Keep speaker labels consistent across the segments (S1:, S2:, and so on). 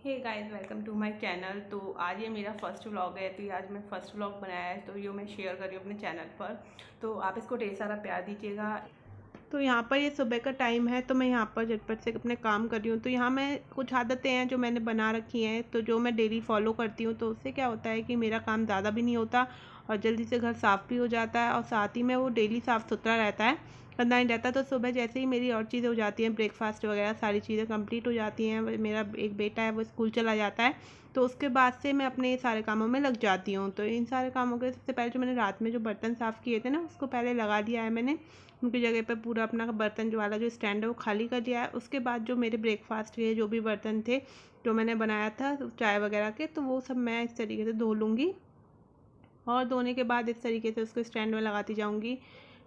S1: Hey guys, welcome to my channel. तो आज ये मेरा फर्स्ट व्लॉग है। तो ये आज मैं फर्स्ट व्लॉग बनाया है, तो ये मैं शेयर कर रही हूँ अपने चैनल पर। तो आप इसको ढेर सारा प्यार दीजिएगा। तो यहाँ पर ये सुबह का टाइम है, तो मैं यहाँ पर झटपट से अपने काम कर रही हूँ। तो यहाँ मैं कुछ आदतें हैं जो मैंने बना रखी हैं, तो जो मैं डेली फॉलो करती हूँ, तो उससे क्या होता है कि मेरा काम ज़्यादा भी नहीं होता और जल्दी से घर साफ़ भी हो जाता है और साथ ही में वो डेली साफ़ सुथरा रहता है, गंदा नहीं रहता। तो सुबह जैसे ही मेरी और चीज़ें हो जाती हैं, ब्रेकफास्ट वगैरह सारी चीज़ें कंप्लीट हो जाती हैं, मेरा एक बेटा है वो स्कूल चला जाता है, तो उसके बाद से मैं अपने सारे कामों में लग जाती हूँ। तो इन सारे कामों के सबसे पहले जो मैंने रात में जो बर्तन साफ़ किए थे ना, उसको पहले लगा दिया है मैंने उनकी जगह पे। पूरा अपना बर्तन जो वाला जो स्टैंड है वो खाली कर दिया है। उसके बाद जो मेरे ब्रेकफास्ट के जो भी बर्तन थे जो मैंने बनाया था चाय वगैरह के, तो वो सब मैं इस तरीके से धो लूँगी और धोने के बाद इस तरीके से उसको स्टैंड में लगाती जाऊँगी।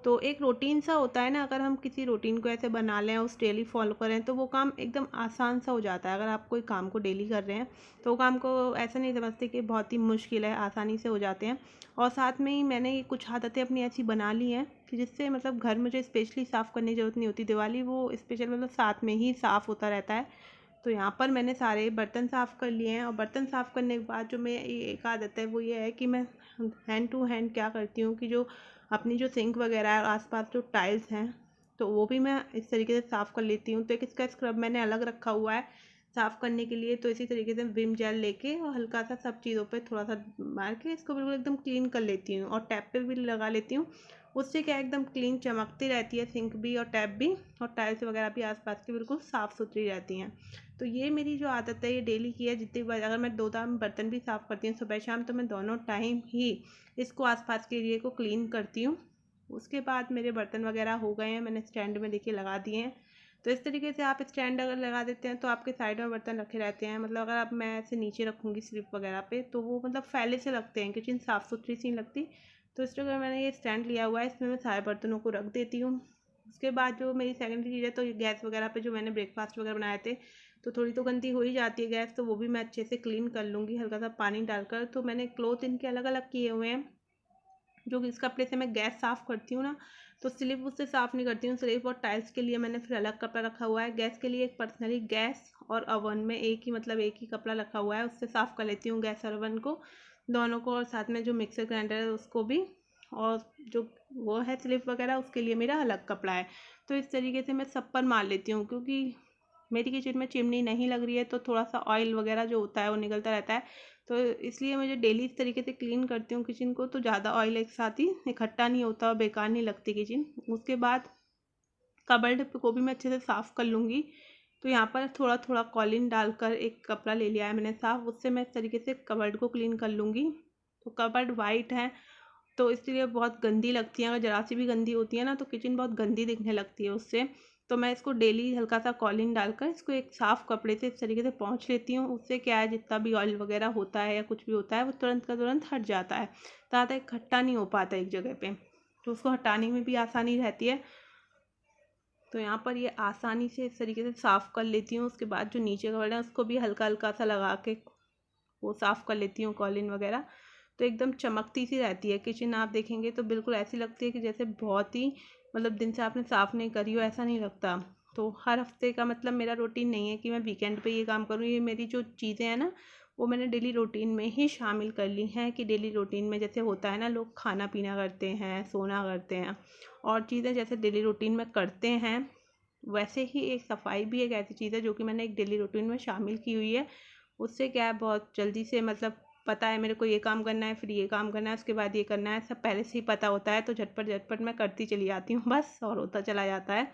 S1: तो एक रूटीन सा होता है ना, अगर हम किसी रूटीन को ऐसे बना लें उस डेली फॉलो करें तो वो काम एकदम आसान सा हो जाता है। अगर आप कोई काम को डेली कर रहे हैं तो वो काम को ऐसा नहीं समझते कि बहुत ही मुश्किल है, आसानी से हो जाते हैं। और साथ में ही मैंने ये कुछ आदतें अपनी ऐसी बना ली हैं कि जिससे मतलब घर मुझे स्पेशली साफ़ करने की ज़रूरत नहीं होती। दिवाली वो स्पेशल मतलब साथ में ही साफ़ होता रहता है। तो यहाँ पर मैंने सारे बर्तन साफ़ कर लिए हैं और बर्तन साफ़ करने के बाद जो मैं एक आदत है वो ये है कि मैं हैंड टू हैंड क्या करती हूँ कि जो अपनी जो सिंक वगैरह है आसपास जो टाइल्स हैं तो वो भी मैं इस तरीके से साफ़ कर लेती हूँ। तो एक इसका स्क्रब मैंने अलग रखा हुआ है साफ़ करने के लिए। तो इसी तरीके से विम जेल लेके और हल्का सा सब चीज़ों पे थोड़ा सा मार के इसको बिल्कुल एकदम क्लीन कर लेती हूँ और टैप पे भी लगा लेती हूँ। उससे क्या एकदम क्लीन चमकती रहती है सिंक भी और टैप भी, और टाइल्स वगैरह भी आसपास की बिल्कुल साफ़ सुथरी रहती हैं। तो ये मेरी जो आदत है ये डेली की है। जितनी बार अगर मैं 2 टाइम बर्तन भी साफ़ करती हूँ सुबह शाम, तो मैं दोनों टाइम ही इसको आसपास के एरिए को क्लीन करती हूँ। उसके बाद मेरे बर्तन वगैरह हो गए हैं, मैंने स्टैंड में देखिए लगा दिए हैं। तो इस तरीके से आप स्टैंड अगर लगा देते हैं तो आपके साइड में बर्तन रखे रहते हैं। मतलब अगर आप मैं ऐसे नीचे रखूँगी स्लिप वगैरह पे तो वो मतलब फैले से लगते हैं, किचन साफ़ सुथरी सी नहीं लगती। तो इस जगह मैंने ये स्टैंड लिया हुआ है, इसमें मैं सारे बर्तनों को रख देती हूँ। उसके बाद जो मेरी सेकेंडरी चीज़ है, तो गैस वगैरह पे जो मैंने ब्रेकफास्ट वगैरह बनाए थे तो थोड़ी तो गंदी हो ही जाती है गैस, तो वो भी मैं अच्छे से क्लीन कर लूँगी हल्का सा पानी डालकर। तो मैंने क्लोथ इनके अलग अलग किए हुए हैं। जो इस कपड़े से मैं गैस साफ़ करती हूँ ना, तो स्लिप उससे साफ़ नहीं करती हूँ। स्लिप और टाइल्स के लिए मैंने फिर अलग कपड़ा रखा हुआ है। गैस के लिए एक पर्सनली गैस और ओवन में एक ही कपड़ा रखा हुआ है, उससे साफ़ कर लेती हूँ गैस और ओवन को दोनों को। और साथ में जो मिक्सर ग्राइंडर है उसको भी, और जो वो है स्लिप वगैरह उसके लिए मेरा अलग कपड़ा है। तो इस तरीके से मैं सब पर मार लेती हूँ, क्योंकि मेरी किचन में चिमनी नहीं लग रही है तो थोड़ा सा ऑयल वगैरह जो होता है वो निकलता रहता है। तो इसलिए मुझे डेली इस तरीके से क्लीन करती हूँ किचन को, तो ज़्यादा ऑयल एक साथ ही इकट्ठा नहीं होता और बेकार नहीं लगती किचन। उसके बाद कबर्ड को भी मैं अच्छे से साफ़ कर लूँगी। तो यहाँ पर थोड़ा थोड़ा कॉलिन डालकर एक कपड़ा ले लिया है मैंने साफ़, उससे मैं इस तरीके से कबर्ड को क्लीन कर लूँगी। तो कबर्ड वाइट है तो इसलिए बहुत गंदी लगती है, अगर ज़रा सी भी गंदी होती है ना तो किचन बहुत गंदी दिखने लगती है उससे। तो मैं इसको डेली हल्का सा कॉलिन डालकर इसको एक साफ़ कपड़े से इस तरीके से पोंछ लेती हूँ। उससे क्या है, जितना भी ऑयल वगैरह होता है या कुछ भी होता है वो तुरंत का तुरंत हट जाता है, ज़्यादा इकट्ठा नहीं हो पाता एक जगह पे, तो उसको हटाने में भी आसानी रहती है। तो यहाँ पर ये आसानी से इस तरीके से साफ़ कर लेती हूँ। उसके बाद जो नीचे का बटन है उसको भी हल्का हल्का सा लगा के वो साफ़ कर लेती हूँ कॉलिन वगैरह। तो एकदम चमकती सी रहती है किचन, आप देखेंगे तो बिल्कुल ऐसी लगती है कि जैसे बहुत ही मतलब दिन से आपने साफ़ नहीं करी हो, ऐसा नहीं लगता। तो हर हफ्ते का मतलब मेरा रूटीन नहीं है कि मैं वीकेंड पे ये काम करूँ। ये मेरी जो चीज़ें हैं ना वो मैंने डेली रूटीन में ही शामिल कर ली हैं कि डेली रूटीन में जैसे होता है ना, लोग खाना पीना करते हैं, सोना करते हैं और चीज़ें जैसे डेली रूटीन में करते हैं, वैसे ही एक सफाई भी एक ऐसी चीज़ है जो कि मैंने एक डेली रूटीन में शामिल की हुई है। उससे क्या है, बहुत जल्दी से मतलब पता है मेरे को ये काम करना है, फिर ये काम करना है, उसके बाद ये करना है, सब पहले से ही पता होता है। तो झटपट झटपट मैं करती चली जाती हूँ बस, और होता चला जाता है।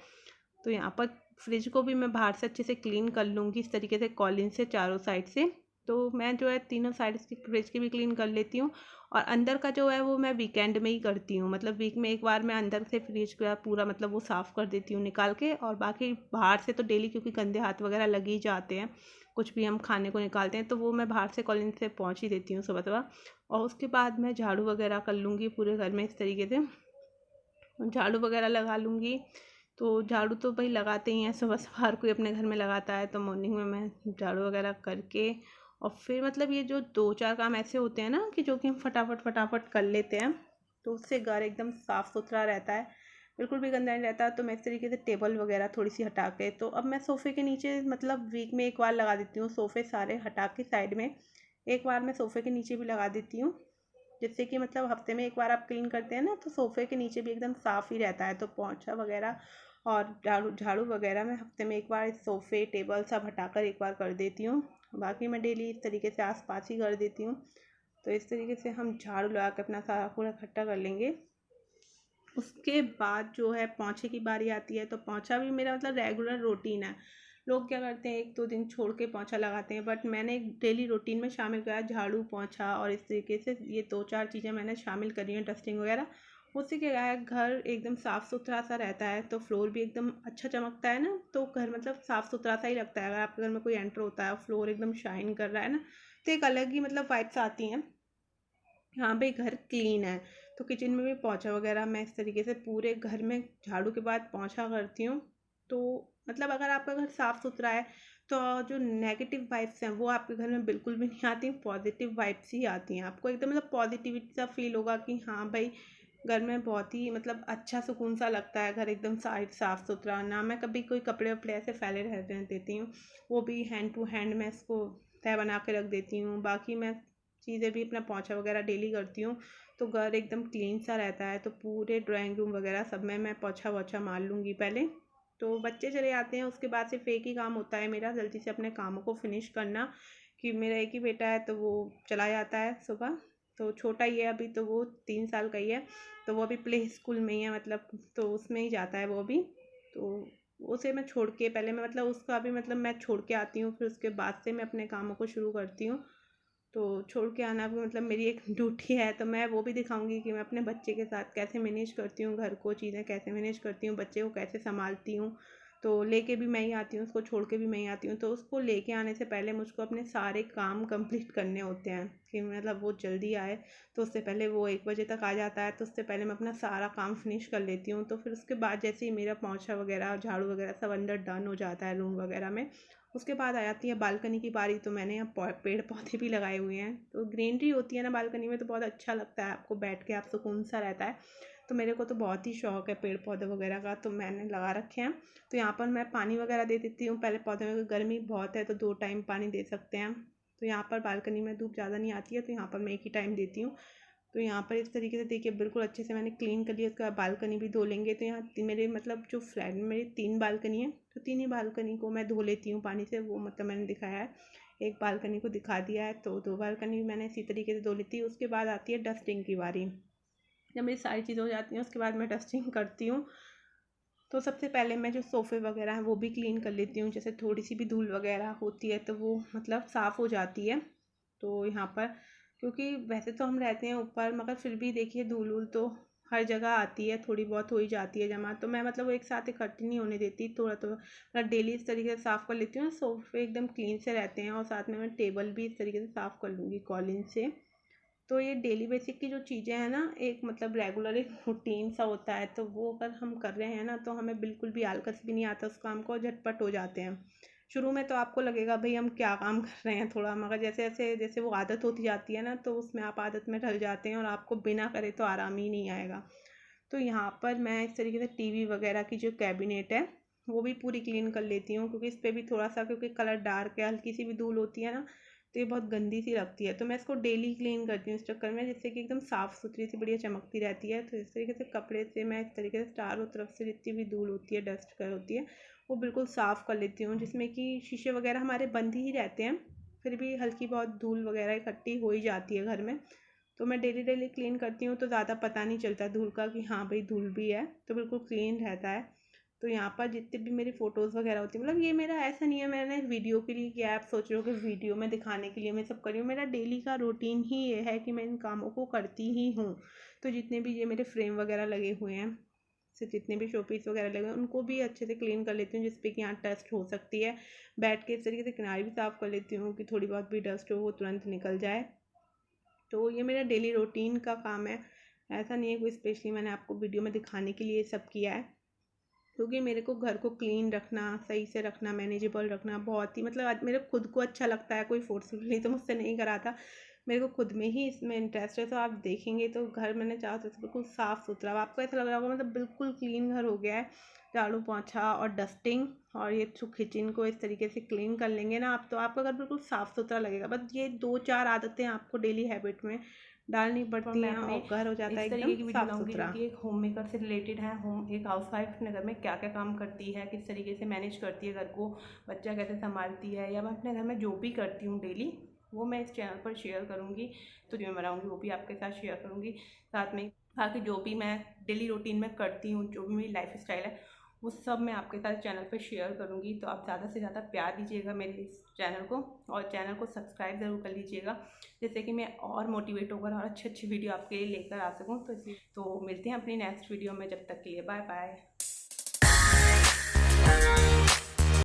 S1: तो यहाँ पर फ्रिज को भी मैं बाहर से अच्छे से क्लीन कर लूँगी इस तरीके से कॉलिन से चारों साइड से। तो मैं जो है तीनों साइड की फ्रिज की भी क्लीन कर लेती हूँ। और अंदर का जो है वो मैं वीकेंड में ही करती हूँ, मतलब वीक में एक बार मैं अंदर से फ्रिज का पूरा मतलब वो साफ़ कर देती हूँ निकाल के। और बाकी बाहर से तो डेली, क्योंकि गंदे हाथ वगैरह लग ही जाते हैं, कुछ भी हम खाने को निकालते हैं, तो वो मैं बाहर से कॉलिन से पहुँच ही देती हूँ सुबह सुबह। और उसके बाद मैं झाड़ू वगैरह कर लूँगी पूरे घर में इस तरीके से, झाड़ू वगैरह लगा लूँगी। तो झाड़ू तो भाई लगाते ही हैं सुबह सुबह, हर कोई अपने घर में लगाता है। तो मॉर्निंग में मैं झाड़ू वगैरह करके और फिर मतलब ये जो 2-4 काम ऐसे होते हैं ना कि जो कि हम फटाफट फटाफट कर लेते हैं, तो उससे घर एकदम साफ़ सुथरा रहता है। बिल्कुल भी गंदा नहीं रहता। तो मैं इस तरीके से टेबल वगैरह थोड़ी सी हटा के, तो अब मैं सोफ़े के नीचे मतलब वीक में एक बार लगा देती हूँ। सोफ़े सारे हटा के साइड में एक बार मैं सोफ़े के नीचे भी लगा देती हूँ, जिससे कि मतलब हफ्ते में एक बार आप क्लीन करते हैं ना, तो सोफ़े के नीचे भी एकदम साफ़ ही रहता है। तो पोंछा वगैरह और झाड़ू झाड़ू वगैरह मैं हफ्ते में एक बार इस सोफ़े टेबल सब हटाकर एक बार कर देती हूँ। बाकी मैं डेली इस तरीके से आसपास ही कर देती हूँ। तो इस तरीके से हम झाड़ू लगा के अपना सारा कूड़ा इकट्ठा कर लेंगे। उसके बाद जो है पोंछे की बारी आती है। तो पोंछा भी मेरा मतलब रेगुलर रूटीन है। लोग क्या करते हैं, एक दो दिन छोड़ के पोंछा लगाते हैं, बट मैंने एक डेली रूटीन में शामिल किया झाड़ू पोंछा, और इस तरीके से ये दो चार चीज़ें मैंने शामिल करी हैं, डस्टिंग वगैरह। उससे क्या है, घर एकदम साफ़ सुथरा सा रहता है। तो फ्लोर भी एकदम अच्छा चमकता है ना, तो घर मतलब साफ़ सुथरा सा ही लगता है। अगर आपके घर में कोई एंटर होता है और फ्लोर एकदम शाइन कर रहा है ना, तो एक अलग ही मतलब वाइब्स आती हैं। हाँ भाई, घर क्लीन है। तो किचन में भी पोंछा वगैरह मैं इस तरीके से पूरे घर में झाड़ू के बाद पोंछा करती हूँ। तो मतलब अगर आपका घर साफ़ सुथरा है, तो जो नेगेटिव वाइब्स हैं वो आपके घर में बिल्कुल भी नहीं आती, पॉजिटिव वाइब्स ही आती हैं। आपको एकदम मतलब पॉजिटिविटी सा फील होगा कि हाँ भाई, घर में बहुत ही मतलब अच्छा सुकून सा लगता है। घर एकदम साफ़ सुथरा ना, मैं कभी कोई कपड़े वपड़े ऐसे फैले रहने देती हूँ, वो भी हैंड टू हैंड मैं इसको तय बना के रख देती हूँ। बाकी मैं चीज़ें भी अपना पोंछा वगैरह डेली करती हूँ, तो घर एकदम क्लीन सा रहता है। तो पूरे ड्राइंग रूम वगैरह सब में मैं पोंछा वोछा मार लूँगी पहले। तो बच्चे चले आते हैं, उसके बाद सिर्फ एक ही काम होता है मेरा, जल्दी से अपने कामों को फिनिश करना। कि मेरा एक ही बेटा है, तो वो चला जाता है सुबह। तो छोटा ही है अभी, तो वो 3 साल का ही है। तो वो अभी प्ले स्कूल में ही है, मतलब तो उसमें ही जाता है वो भी। तो उसे मैं छोड़ के पहले मैं मतलब उसका भी मतलब मैं छोड़ के आती हूँ, फिर उसके बाद से मैं अपने कामों को शुरू करती हूँ। तो छोड़ के आना भी मतलब मेरी एक ड्यूटी है। तो मैं वो भी दिखाऊंगी कि मैं अपने बच्चे के साथ कैसे मैनेज करती हूँ, घर को चीज़ें कैसे मैनेज करती हूँ, बच्चे को कैसे संभालती हूँ। तो लेके भी मैं ही आती हूँ, उसको छोड़ के भी मैं ही आती हूँ। तो उसको लेके आने से पहले मुझको अपने सारे काम कंप्लीट करने होते हैं, कि मतलब वो जल्दी आए। तो उससे पहले वो 1 बजे तक आ जाता है, तो उससे पहले मैं अपना सारा काम फिनिश कर लेती हूँ। तो फिर उसके बाद जैसे ही मेरा पोंछा वगैरह झाड़ू वगैरह सब अंदर डन हो जाता है रूम वगैरह में, उसके बाद आ जाती है बालकनी की बारी। तो मैंने यहाँ पेड़ पौधे भी लगाए हुए हैं, तो ग्रीनरी होती है ना बालकनी में, तो बहुत अच्छा लगता है आपको बैठ के, आप सुकून सा रहता है। तो मेरे को तो बहुत ही शौक है पेड़ पौधे वगैरह का, तो मैंने लगा रखे हैं। तो यहाँ पर मैं पानी वगैरह दे देती हूँ पहले पौधे में, गर्मी बहुत है तो 2 टाइम पानी दे सकते हैं। तो यहाँ पर बालकनी में धूप ज़्यादा नहीं आती है, तो यहाँ पर मैं एक ही टाइम देती हूँ। तो यहाँ पर इस तरीके से देखिए बिल्कुल अच्छे से मैंने क्लीन कर लिया। उसके बाद बालकनी भी धो लेंगे। तो यहाँ मेरे मतलब जो फ्लैट में मेरी 3 बालकनी है, तो 3 ही बालकनी को मैं धो लेती हूँ पानी से। वो मतलब मैंने दिखाया है, एक बालकनी को दिखा दिया है, तो 2 बालकनी मैंने इसी तरीके से धो लेती हूँ। उसके बाद आती है डस्टिंग की बारी। जब मेरी सारी चीज़ें हो जाती हैं, उसके बाद मैं डस्टिंग करती हूँ। तो सबसे पहले मैं जो सोफ़े वगैरह हैं वो भी क्लीन कर लेती हूँ। जैसे थोड़ी सी भी धूल वगैरह होती है तो वो मतलब साफ़ हो जाती है। तो यहाँ पर क्योंकि वैसे तो हम रहते हैं ऊपर, मगर फिर भी देखिए धूल वूल तो हर जगह आती है, थोड़ी बहुत हो ही जाती है जमा। तो मैं मतलब वो एक साथ इकट्ठी नहीं होने देती, थोड़ा थोड़ा मतलब डेली इस तरीके से साफ़ कर लेती हूँ। सोफ़े एकदम क्लीन से रहते हैं, और साथ में मैं टेबल भी इस तरीके से साफ़ कर लूँगी कॉलिन से। तो ये डेली बेसिक की जो चीज़ें हैं ना, एक मतलब रेगुलर एक रूटीन सा होता है, तो वो अगर हम कर रहे हैं ना, तो हमें बिल्कुल भी आलस भी नहीं आता उस काम को, झटपट हो जाते हैं। शुरू में तो आपको लगेगा भाई हम क्या काम कर रहे हैं थोड़ा, मगर जैसे जैसे जैसे वो आदत होती जाती है ना, तो उसमें आप आदत में ढल जाते हैं, और आपको बिना करे तो आराम ही नहीं आएगा। तो यहाँ पर मैं इस तरीके से टीवी वगैरह की जो कैबिनेट है वो भी पूरी क्लीन कर लेती हूँ, क्योंकि इस पर भी थोड़ा सा, क्योंकि कलर डार्क है, हल्की सी भी धूल होती है ना, तो ये बहुत गंदी सी लगती है। तो मैं इसको डेली क्लीन करती हूँ इस चक्कर में, जिससे कि एकदम साफ़ सुथरी सी बढ़िया चमकती रहती है। तो इस तरीके से कपड़े से मैं इस तरीके से चारों तरफ से जितनी भी धूल होती है, डस्ट कर होती है, वो बिल्कुल साफ़ कर लेती हूँ। जिसमें कि शीशे वगैरह हमारे बंद ही रहते हैं, फिर भी हल्की बहुत धूल वगैरह इकट्ठी हो ही जाती है घर में। तो मैं डेली डेली क्लीन करती हूँ, तो ज़्यादा पता नहीं चलता धूल का कि हाँ भाई धूल भी है, तो बिल्कुल क्लीन रहता है। तो यहाँ पर जितने भी मेरी फ़ोटोज़ वगैरह होती है, मतलब ये मेरा ऐसा नहीं है मैंने वीडियो के लिए किया, आप सोच रहे हो कि वीडियो में दिखाने के लिए मैं सब कर रही हूँ। मेरा डेली का रूटीन ही ये है कि मैं इन कामों को करती ही हूँ। तो जितने भी ये मेरे फ्रेम वगैरह लगे हुए हैं, से जितने भी शो पीस वगैरह लगे हैं, उनको भी अच्छे से क्लीन कर लेती हूँ, जिसपे कि यहाँ डस्ट हो सकती है। बैठ के इस तरीके से किनारे भी साफ़ कर लेती हूँ, कि थोड़ी बहुत भी डस्ट हो वो तुरंत निकल जाए। तो ये मेरा डेली रूटीन का काम है, ऐसा नहीं है कोई स्पेशली मैंने आपको वीडियो में दिखाने के लिए सब किया है। क्योंकि मेरे को घर को क्लीन रखना, सही से रखना, मैनेजेबल रखना बहुत ही मतलब आज मेरे खुद को अच्छा लगता है। कोई फोर्सफुली तो मुझसे नहीं कराता, मेरे को खुद में ही इसमें इंटरेस्ट है। तो आप देखेंगे तो घर मैंने चारों तरफ से बिल्कुल साफ़ सुथरा, आपको ऐसा लग रहा होगा मतलब बिल्कुल क्लीन घर हो गया है। झाड़ू पोंछा और डस्टिंग और ये किचन को इस तरीके से क्लीन कर लेंगे ना आप, तो आपका घर बिल्कुल साफ़ सुथरा लगेगा। बस ये 2-4 आदतें आपको डेली हैबिट में डालनी पड़ती हैं और घर हो जाता है
S2: इस तरीके
S1: एकदम
S2: की वीडियो
S1: साफ़
S2: लाऊंगी जो
S1: सुथरा।
S2: कि एक होम मेकर से रिलेटेड है। एक हाउसवाइफ अपने घर में क्या क्या काम करती है, किस तरीके से मैनेज करती है घर को, बच्चा कैसे संभालती है, या मैं अपने घर में जो भी करती हूँ डेली वो मैं इस चैनल पर शेयर करूँगी। तो जो मैं बनाऊँगी वो भी आपके साथ शेयर करूँगी। साथ में बाकी जो भी मैं डेली रूटीन में करती हूँ, जो भी मेरी लाइफ स्टाइल है, वो सब मैं आपके साथ चैनल पे शेयर करूँगी। तो आप ज़्यादा से ज़्यादा प्यार दीजिएगा मेरे इस चैनल को, और चैनल को सब्सक्राइब ज़रूर कर लीजिएगा, जिससे कि मैं और मोटिवेट होकर और अच्छी अच्छी वीडियो आपके लिए लेकर आ सकूँ। तो मिलते हैं अपनी नेक्स्ट वीडियो में, जब तक के लिए बाय बाय।